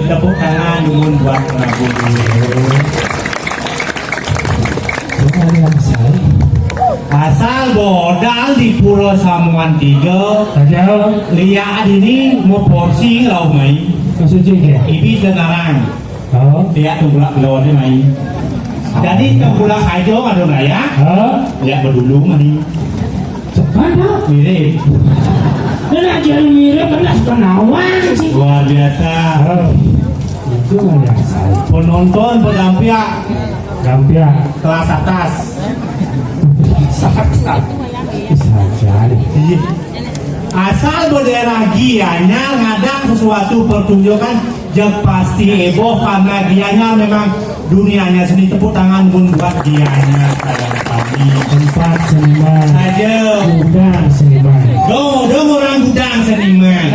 Tepuk tangan dulu buat Prabu dulu. Asal bodal di Pulau Samuan 3 Aja lihat ini mau porsi lau mai kesuci ya. ibi sekarang Oh. lihat tunggulah belau ni mai jadi tunggulah aja ada nggak ya lihat berdulu mani Cepat dah. mirip Dan aja mirip kelas penawan sih. luar biasa Itu ada saya. penonton pendamping Gampia. kelas atas Saja. asal berdera gianya ngadang sesuatu pertunjukan yang pasti heboh karena gianya memang dunianya seni. Tepuk tangan pun buat gianya sayang kami. Tempat seniman. Saja Gudang seniman. dong orang gudang seniman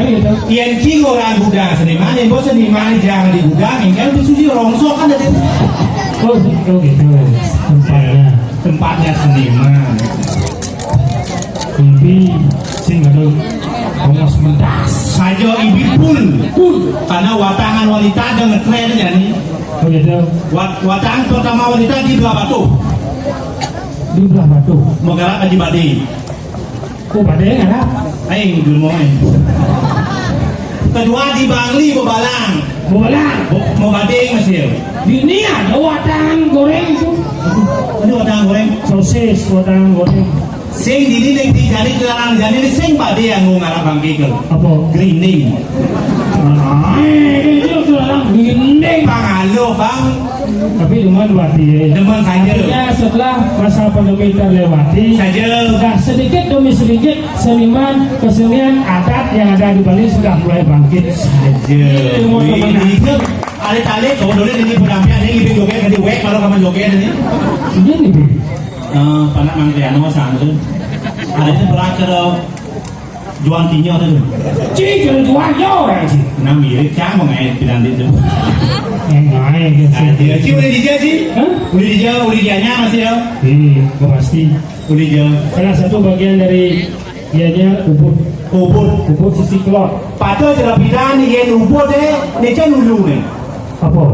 yang king orang gudang seniman yang bos seniman jangan di gudang yang kan itu sudah rongsok kan ada Oh gitu tempatnya seniman. Ibi sing ada ngomos mentas. Saja ibi pun karena watangan wanita ada ngetren ya nih. Oh gitu. Watangan pertama wanita di Belah Batu. Di belah batu. Mau gerak aja badi. Oh pada yang ada. Aing gemoy. Kedua di Bangli Bebalang. Bola. Mau bading masih. Di ini ada watangan goreng itu. Ini watangan goreng. Sosis watangan goreng. Sing di ini di jari kelarang jari ini sing badi yang ngarap bangkit. Apa? Greening. Itu orang dinding. Pangalo bang. Tapi demen wati. Demen saja. Ya setelah masa pandemi terlewati, Saja. sudah sedikit demi sedikit seniman kesenian adat yang ada di Bali sudah mulai bangkit. Saja. Ini itu tarik kalau dulu ini pendamping ini ibu joget ganti wek kalau kamu joget ini. Ini nih, Bi. Panak mangkriano sang itu. Ada itu berakhir jual tinyo tu. Cik jual yo sih. Nah mirip cang mengenai bilang itu. Enggak gitu. Dia sih udah dijah sih. Hah? Udah dijahnya masih ya. Pasti. Udah dijah. Salah satu bagian dari ianya ubud Ubud. sisi kelot. Patut jelas bidan ni yang ubud deh. Ni cen ulu ni. Apa?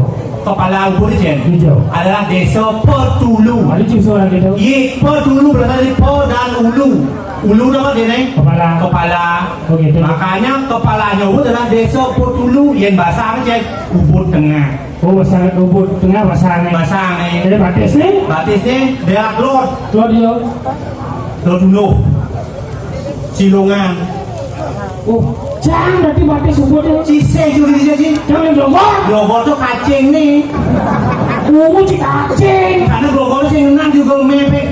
Kepala ubud ni cen. Hijau. Adalah desa Pertulu. Ada cium suara gitu. Ye Pertulu berasal dari Per dan Ulu. Ulu nama dia ni. Kepala. Oh gitu. Makanya kepalanya ubud adalah desa Pertulu yang bahasa cen ubud tengah. Oh bahasa ubud tengah bahasa aneh. Bahasa ni. Jadi batis nih. Batis ni daerah Klot. Kelot dia. Klot dulu. Silongan. Oh, jangan berarti batis ubud dia. Ciseng curi dia sih. Jangan global. Global tu kacing ni. Cik kacing. Karena global tu yang nang juga mepek.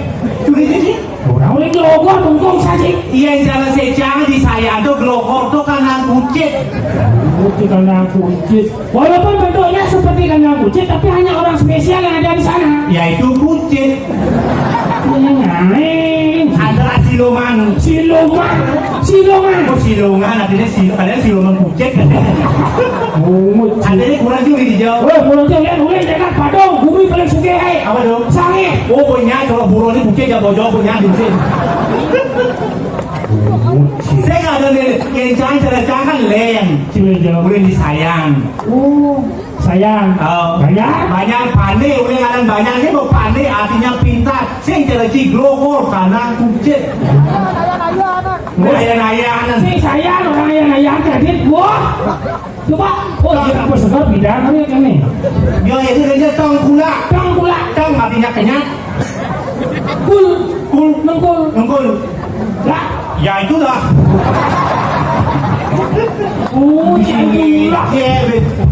Curi dia sih. Orang boleh global bungkung saja. Iya yang jalan secang di saya tu global tu kandang kucing. Kucing kandang kucing. Walaupun bentuknya seperti kandang kucing, tapi hanya orang spesial yang ada di sana. Yaitu kucing. Adalah siluman. Oh silongan artinya kalian siluman kucing. Artinya kurang juga dijawab. Woi, pulau jalan, boleh jangan padong, bumi paling suka Apa dong? sange. Oh punya kalau burung ni kucing jauh jauh punya di sini. Saya nggak ada yang jangan kan lem. Boleh disayang. Oh, sayang. Banyak pandai, boleh kadang banyak ni mau pandai artinya pintar. Saya jadi global karena kucing. Ayah-ayah Si sayang orang ayah kredit, wah. Coba, kita apa sebab bidang kami. Dia itu dia tong pula. Tong artinya kenyang. Nungkul. Lah, Ya itulah.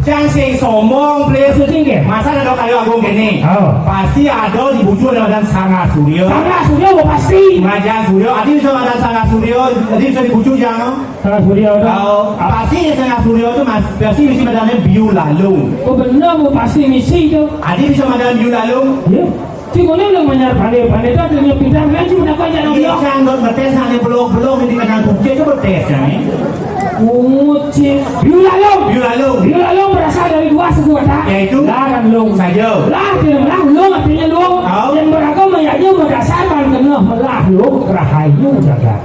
Jangan sing sombong, please. Masa ada kayu agung gini? Pasti ada di bujur dan Sangga Suryo. Pasti. Ngajar Suryo, adi bisa ada Sangga Suryo, adi bisa di bujur jangan. Sangga Suryo Pasti Sangga Suryo itu pasti mesti madamnya biu lalung. Oh benar, pasti misi itu. Adi bisa madam biu lalung. Ya. Cikgu ni belum menyar pandai-pandai tu dengan pintar kan cuma nak ajar orang Dia kan bertes ada belum ini kena bukti itu bertes ni. Cik. Biu lalung berasal dari dua suku kata. Yaitu lah dan long saja. Lah long artinya long. Yang beragama yaitu berdasarkan kena melah long rahayu jaga.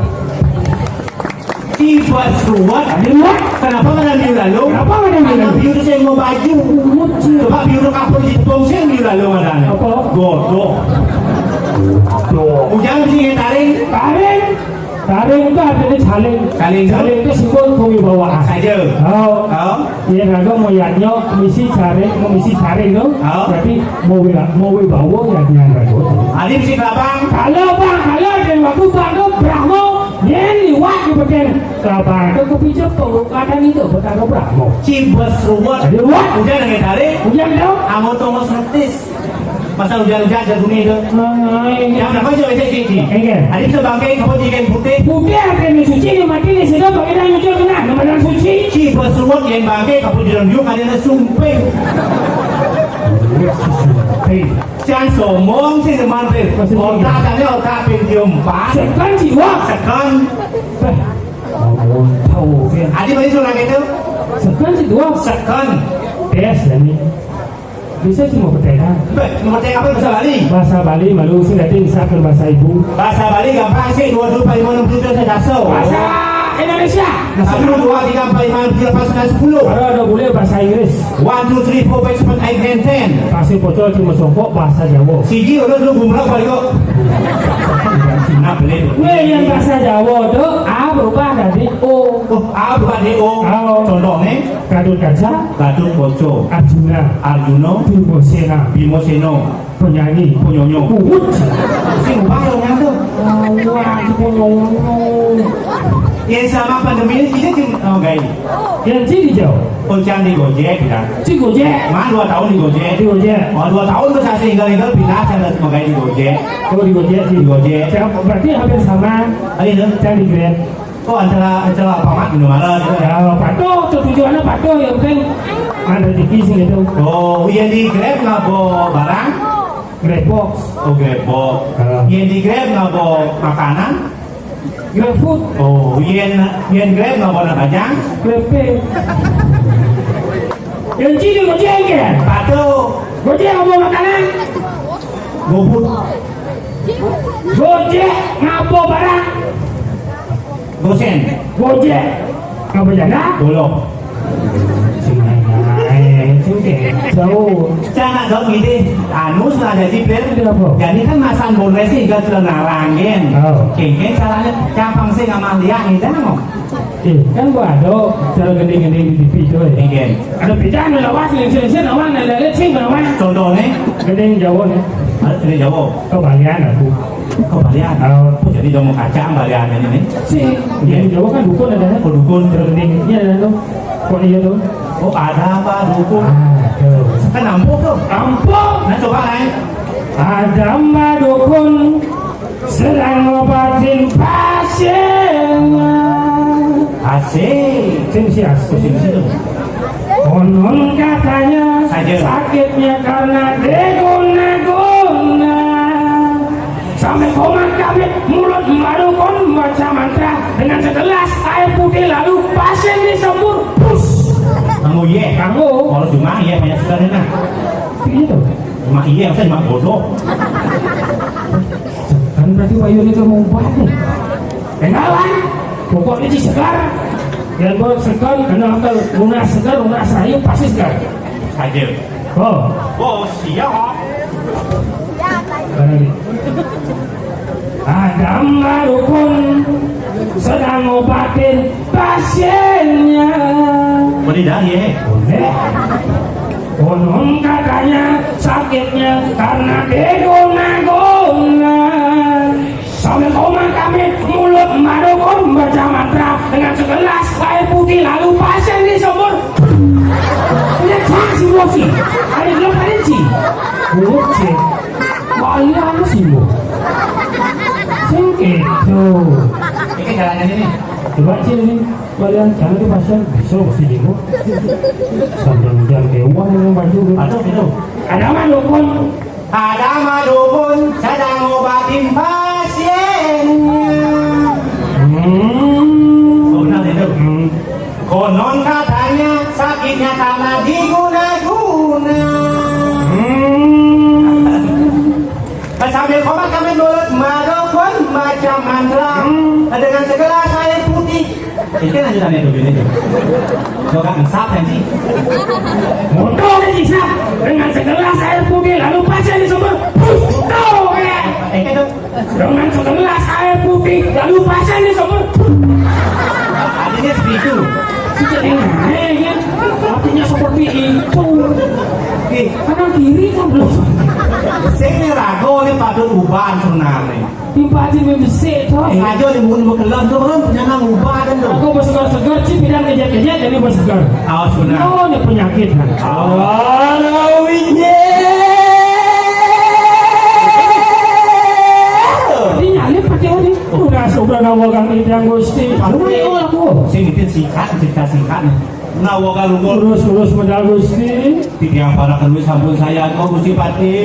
Cibas ruwet. Ada luar. Kenapa nggak ada minggu lalu? Kenapa nggak ada minggu Karena lalu? biru saya mau baju. Coba biru kapur di tepung saya minggu lalu ada. Apa? Godok. Hujan mesti taring. Taring. Taring itu artinya saling. Saling itu simbol kewibawaan. Saja. Oh. Oh. Iya naga mau yanyo misi taring no. Oh. Berarti mau wibawa ya nyangga itu. Adi mesti kelabang. Kalau dan waktu bang itu Brahmo yang liwat di bagian kelabang itu kepincuk kadang itu betapa Brahmo. Cibas ruwet. Ada luar. Hujan dengan taring. Hujan dong. Amo tunggu setis. Masa hujan-hujan ada bunyi itu. Yang apa coba saya cici? Enggak. Adi sebagai kamu jikan putih. Putih artinya suci ni mati ni sudah bagi dah nyucur kena nama suci. Cibas ruwet yang bangke kamu di dalam yuk ada sumpeng. Jangan sombong sih teman sih. Otak tadi otak pinjam pas. Sekan jiwa. Sekan. Tahu kan? Adi bagi surat itu. Sekan jiwa. Sekan. Tes ni. Bisa cuma pertanyaan. Nomor tiga apa bahasa Bali? Bahasa Bali malu sih nanti disahkan bahasa ibu. Bahasa Bali gampang sih 22 5 6 7 saya Bahasa Indonesia. 1 2 3 4 5 6 7 8 9 10. Kalau ada boleh bahasa Inggris. 1 2 3 4 5 6 8 9 10. Kasih foto cuma songkok bahasa Jawa. Siji udah lu gumrah balik kok. Nah boleh. Weh yang bahasa Jawa tu A berubah dari O. Oh, A bukan D O. Contohnya Gadut Kaca, Gadut Koco, Arjuna, Arjuno, Bimosena, Bimoseno, penyanyi, Ponyonyo. Kuhut. Sing ubah yang tuh. Wah, Ponyonyo. Yang sama pandemi ini kita gay. Yang sini jauh. Hujan di Gojek kan. Si Gojek. Mana 2 tahun di Gojek. Di Gojek. Oh 2 tahun tuh saya tinggal pindah saya sebagai di Gojek. Oh di Gojek sih. Di Gojek. Berarti hampir sama. Ada itu. Saya di Grand. Oh antara pamat di mana gitu ya. Ya, patuh. Tujuannya patuh. Yang penting ada di sini itu. Oh yang di Grab nggak bawa barang. Grab box. Oh Grab bawa. Yang di Grab nggak bawa makanan. Grab food. Oh yang Grab nggak bawa bajang. Grab pay. Yang sini Gojek kan? Patuh. Gojek ngapa makanan? Gobut. Gojek ngapa barang? Gosen. Gojek ngapa janda? Golok. Jauh. Jangan dong ini anu sudah jadi jadi kan masan boleh sih gak sudah narangin kengkeng caranya gampang sih nggak lihat nih dong Kan gua ada cara gede-gede di TV itu ya. kengkeng Ada bidang ada lawas sing awang ada lelet sing awang. contohnya Gede yang Jawa nih. ini Jawa Kebalian aku. kok balian jadi dong kaca balian ini Sing yang Jawa kan dukun ada kan? dukun Cara gede ini ada tuh. Kok iya tuh? oh ada apa dukun Tuh. kan nampuk tuh Ampun. nah coba lain Ada mbak dukun sedang ngobatin pasiennya. asik Sing si sini situ konon katanya Saja. sakitnya karena deguna-guna sampai komat kabit mulut mbak dukun baca mantra dengan segelas air putih lalu pasien disembur. Pus. kamu iya Kamu kalau cuma iya banyak sekali nah gitu. cuma iya saya cuma bodoh Kan berarti Wayu itu mau obat nih. Kenalan, pokoknya di segar. Dan buat segar, karena kalau guna segar, guna sayu pasti segar. saja Oh, oh siap ada mbak dukun sedang ngobatin pasiennya. boleh dari ya Konon katanya sakitnya karena deguna-guna sampai koma kami mulut mbak dukun baca mantra dengan segelas air putih lalu pasien disembur. Punya cak si bosi ada belum ada sih bocil wali apa sih bu singkit tuh ini jalannya ini coba cil ini kalian jangan tuh pasien besok sini bu sambil hujan kewan yang baju aduh itu ada mah dukun ada madukun sedang ngobatin pasiennya oh benar itu konon katanya sakitnya karena diguna-guna sambil komat kami mulut madukun macam mantra dengan segelas air putih Ikan aja tanya dulu ini. Kau kan sap nanti. Bodoh kan Isap dengan segelas air putih lalu pasang di sumber. Bodoh ya. Ikan tuh. Dengan segelas air putih lalu pasang di sumber. Artinya seperti itu. Ya, artinya seperti itu. Kanan kiri kan belum. Saya ragu ni patut ubah sebenarnya. Timpatin membesek tuh. Ragu ni mungkin berkelam tu kan jangan ubah dan tu. Aku bersegar-segar sih bidang kejat-kejat jadi bersegar. Awas benar. Oh, ini penyakit kan. Ini nyalip pakai ini. Udah sudah nawakan itu yang gusti. Aku. Saya bikin sikat, cerita sikat. Nawakan lugu. Lurus modal gusti. Tiang para kedua sampun saya kau gusti pati.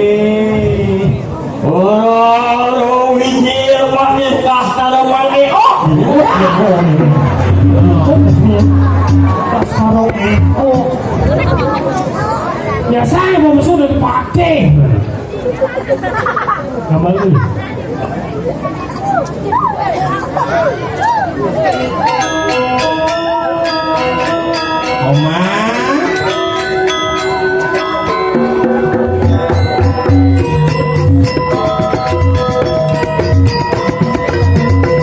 Oh, winjir pakai kasta lawan biasanya mau sudah dipakai. Nama ini. Oma.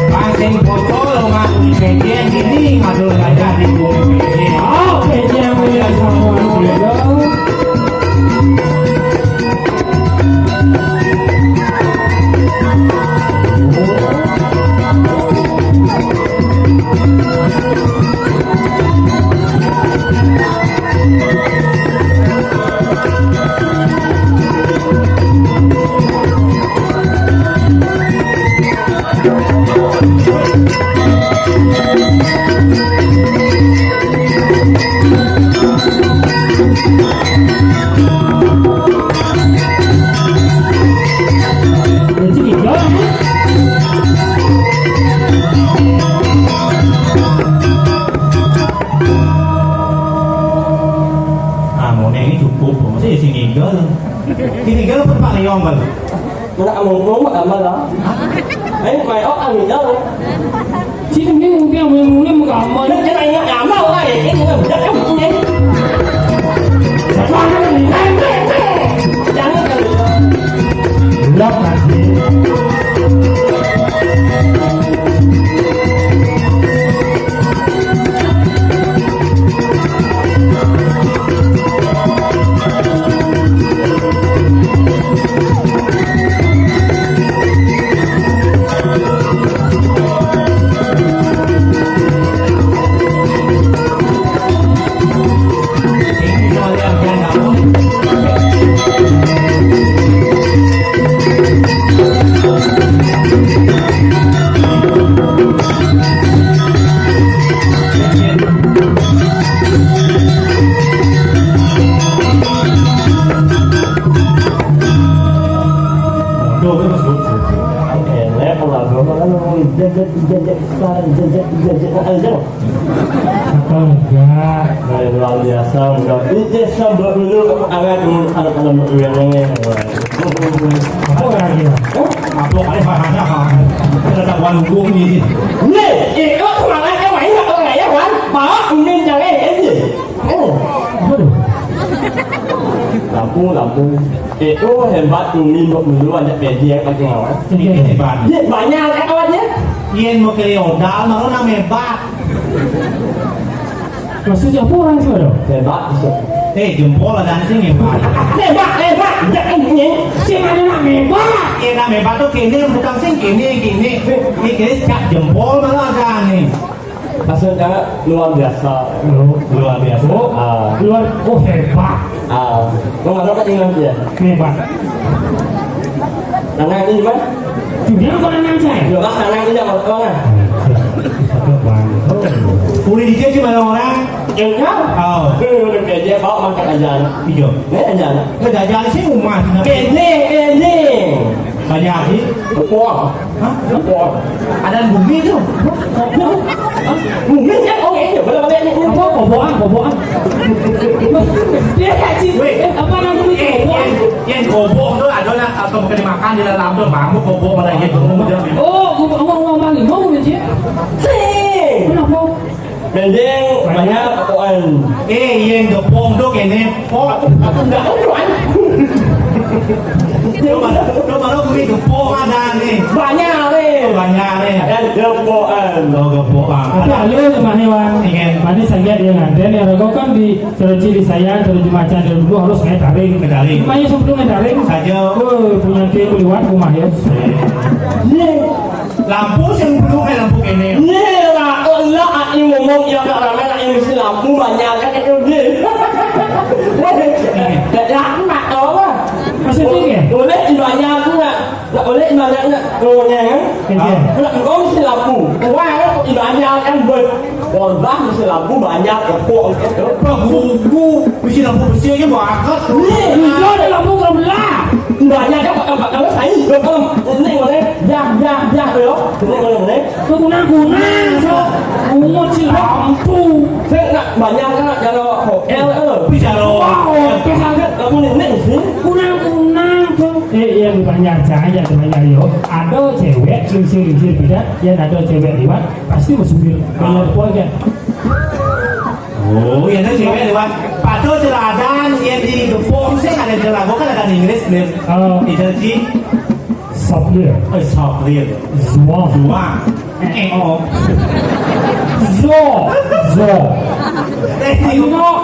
Pasang botol sama ingredient ini ngadol aja di bumi. Oh, kayaknya mulia sama mulia. Kini gak Pak Leong kan? Nak ngomong mak amal lah. Mày ốc ăn gì đó luôn. Chị đừng nghe một tiếng mình một cảm ơn. Cái này nó làm đâu ra vậy? Cái gì mà rất không gì? Sao nó lại làm thế? Chẳng có cần. Lấp là gì? Enggak, luar biasa. Ini sambil dulu agak anak-anak yang Apa lagi? Apa kali bahasa kan? Kita tak wanung ni. Nih, itu semangat yang main atau enggak ya, Wan? Bawa kuning jangan ini. Lampu. Itu hebat kuning dulu ada media pakai awal. Ini hebat. Banyak awalnya. Yen mau ke Odal, malu nama hebat. Maksudnya apa orang itu dong? Hebat itu. Jempol dan sing hebat. Hebat. Jangan ini. Sing ada nama hebat. Nama hebat tu kini bukan sing kini. Ini kini cat jempol malah ada ni. Maksudnya luar biasa. Luar biasa. Luar, hebat. Lo nggak tahu kan ingat dia? Hebat. Nana ini gimana? Dia kau nanya saya. Lo kan nana ini jangan kemana? Uli dia cuma orang. Enggak. Udah kerja bawa makan aja. Iya. Ini aja. Kejajan sih umat. Ini. Banyak sih. Kuah. Hah? Kuah. Ada bumi tu. Mungkin ya oke ya boleh ini. Apa boboan? Dia kaji. Apa namanya? Yang gobok tu adalah atau mungkin dimakan di dalam tu bambu gobok ada yang gobok dia. Oh, ngomong balik, mau aja. Sing. Kenapa? mending banyak apaan. Yang gepong dok ini. Oh, Enggak tahu kan? lo baru beli gepong ada nih. Banyak nih. Banyak nih. Dan gepoan. Lo gepong. Tapi alur sama hewan. Tadi saya dia ngaden ya rego kan di teruji di saya teruji macan dari dulu harus kayak taring. Taring. Makanya sebelum taring Saja. punya tim liwat rumah ya. Lampu yang belum lampu ini. Nih lah, Allah ini ngomong ya karena nak yang mesti lampu banyak kan itu dia. Jadi aku nak tahu lah. Masih tinggi. Boleh banyak aku nak boleh banyak nak ngomongnya kan? Nak kau mesti lampu. Wah, banyak kan ber. Wah, mesti lampu banyak kepok itu. Gua mesti lampu bersih aja bakat. Itu ada lampu kebelah. Banyak kan kamu saya belum ini mana? Ya belum. Ini mana? Guna-guna so. Umut si lampu. Saya nak banyak kan kalau hotel Bicara. Wow, kesangat kamu ini sih. guna-guna tuh. Yang banyak cahaya banyak yo. Ada cewek lingsir beda, yang ada cewek liwat pasti masuk banyak poin. Oh, yang ada cewek lewat. Patut jeladan yang di gepong sih ada jelas. Gua kan ada di Inggris nih. Itu sih. Sablir, Soft real. Zwa, Dua. Oh. Zo. You know,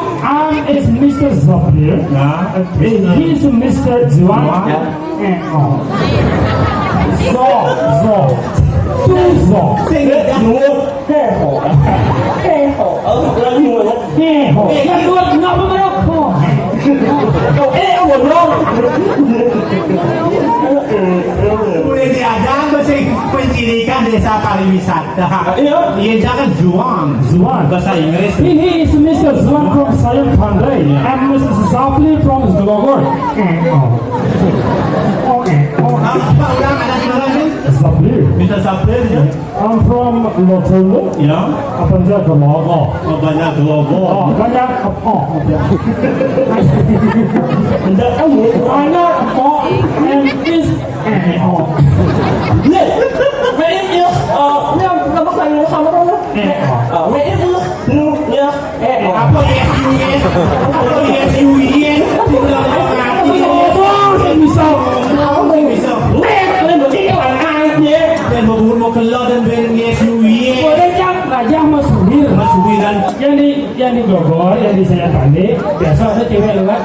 is Mr. Zablir. Nah. He's Mr. Zwa. Zo. Zo. Lagi mana? Yang dua kenapa mereka? Boleh diadang bahasa pendidikan desa pariwisata. Iya jangan juang. Zuan. Bahasa Inggris. He is Mr. Zuan from Sayang Pandai and Mrs. Zablir from Zlogor. Apa ulang ada di mana nih? Zablir. Bisa sampai ya? I'm from Lotolo. Ya. Apa dia ke Logo? Banyak global. Banyak Tidak kamu. banyak and this Main ya, yang apa saya sama kamu? Main ya, ya. Apa yes you yes? Apa yes you yes? Tidak mengerti. bisa Bisa. Kalian begini orang aja. Dan mau keluar dan ben yes you yes. boleh jam gajah masuk Masuk dan yang di Bogor yang di saya Pandai biasa ada cewek lewat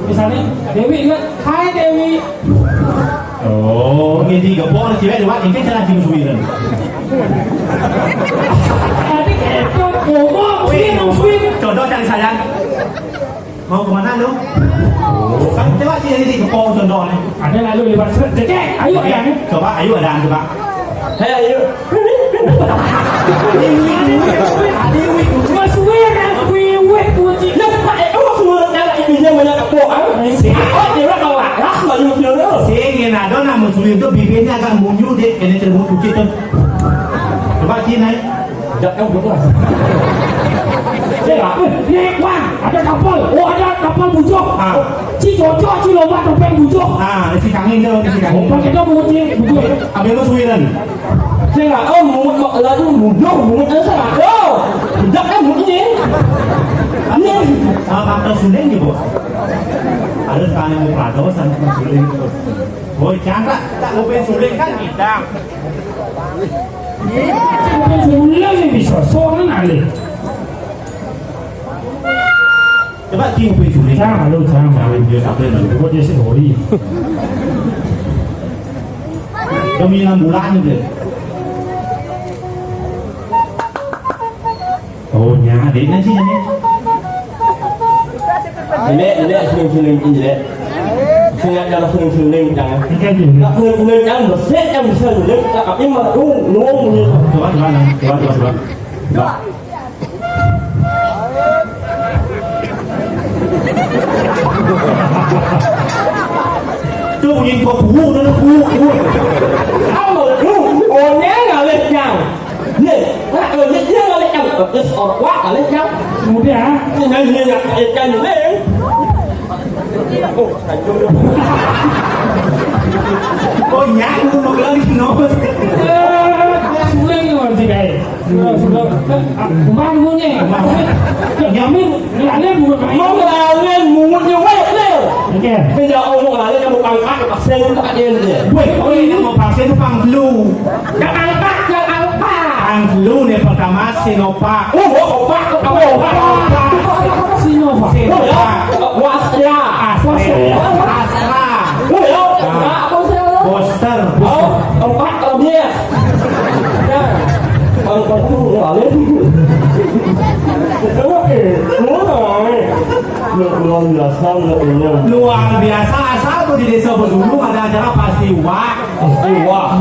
misalnya Dewi lewat hai Dewi oh ini gepong cewek lewat ini kan cara cium dan. tadi kepot ngomong swing Contoh cari sayang. Mau kemana lu? Kan coba sini di gepong contohnya. ada lalu lewat cekek ayo ya Coba ayo ada coba. Ayo. mas wir wiwek kunci Pak semua cara ibunya banyak kepoan. Dia orang kalah lah baju film. Sing ada nama muslim itu bibirnya agak munyu deh, ini terbuk kucing tuh. Coba sini naik. Jangan buat. naik wah ada kapal bujok ci cocok ci lomba topeng bujok Si kangin tuh, si kangin. pakai itu bujok bujok Abis lu suwiran. Saya nggak mau lalu mudah saya nggak tahu. Jangan begini. Ini faktor suling nih bos. Ada sekarang yang berpadu sama suling itu. Boy jangan tak lupa suling kan kita. Sulang yang bisa soalnya nale Coba cium suling. jangan Dia tak boleh. buat dia sendiri Demi 6 bulan gitu. Oh nyade nanti ini. Ini suling ini. Saya jangan suling jangan. kan juga Nggak suling yang bersih yang bisa suling. Tapi malu nuang gitu. Coba. Tuh nhìn có cú nó cú. Ông mà lu còn nhớ là lên nhau. Nè, lên nhớ là lên nhau. Cái sọt quá là lên nhau. kemudian Nên như là cái như thế. Có nhát luôn nó lớn nó. suling sih kayak. Sudah. Kemarin punya. Jamin nilainya bukan main. Mau ngalamin mulut như vậy đấy. Oke. Bây giờ ông muốn ngalamin yang mau pangkat ke pasien tak ada dia. Woi, oh ini mau vaksin itu pang flu. Jangan lupa. Pang flu nih pertama Sinovac. Oh, obat. Sinovac. Sinovac. Wasra. Astra. Oh, ya. Apa sih? Booster. Oh, obat kalau dia. Nah, kalau itu ngalamin. Luar biasa ini. Luar biasa asal tuh di desa Bedulu ada acara pasti wak. Wah,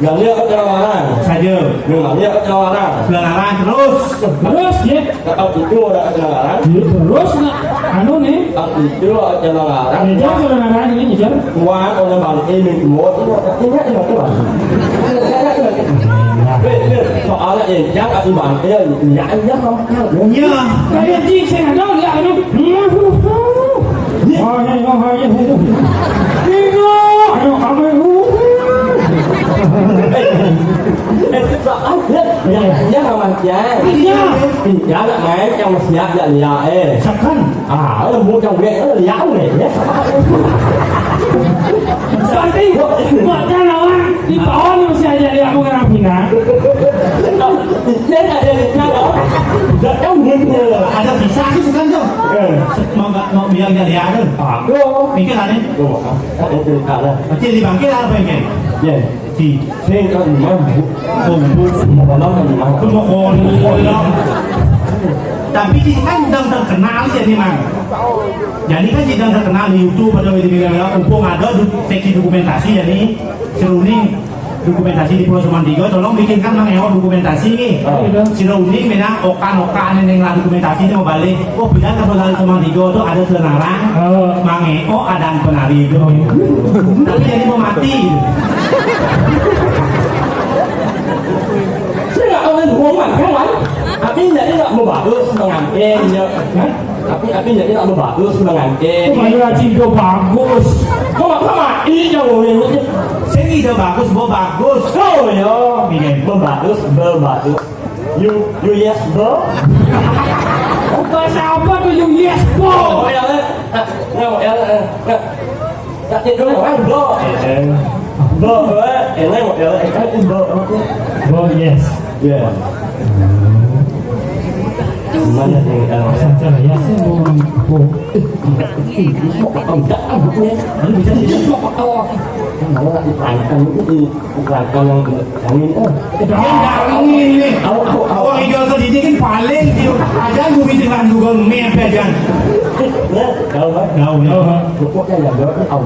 yang lihat ke orang Saja. yang lihat ke orang. Pelanggaran terus. Terus ya. Kalau itu ada orang, Terus nak anu nih. kalau itu ada orang. Ngejar saudara ini ngejar. Wah, orang bangke minum ini ada apa? Soalnya yang ada bangke ya không? Ya. Kayak di saya ada lihat anu. Oh ya ya. Ini ayo kamu. Giá là mặt giá giá là máy trong giá là nhà ê Sekan. ở mua trong viện đó là giá này nhé Berarti buatnya lawan di bawah nih masih aja dia mau ngerang pindah. Đấy là đây đó rất đau người Ada bisa sih sekan tuh. Mau bilang jadi ada. Đúng Mikir ada. đúng itu ada Kecil di bangkit apa yang ya di thế có gì mà bumbu. một nó là gì mà Itu mau tapi ini kan sedang terkenal sih ini mang. Jadi kan sedang terkenal di YouTube atau di media Umpung ada seksi dokumentasi jadi seruning dokumentasi di Pulau Sumantigo tolong bikinkan mang Ewa dokumentasi nih. Si Runing memang okan yang lah dokumentasi ini mau balik. Oh bilang ke Pulau Sumantigo tuh ada selarang. Mang Eo ada penari itu. Tapi jadi mau mati. thế là ông lên uống bằng cái máy tapi jadi tak mau bagus dengan ya tapi jadi tak mau bagus dengan Kamera cinta bagus. kau sama iya ngomongin itu Sini udah bagus, mau bagus. oh ya berbagus you yes bro Bahasa apa tuh you yes oh po? ya tak tidur orang bro bro enak ya bro Oh yes. ya gimana sih Saja ya sih mau. ông chắc ông nhé ông bisa sih kalau nggak dipangkan itu dipangkan yang angin Yang ini, awak hijau tadi ini kan paling aja gue bisa kan juga mepet kan. đâu đó Đâu ya. Trung Quốc đây là đó ông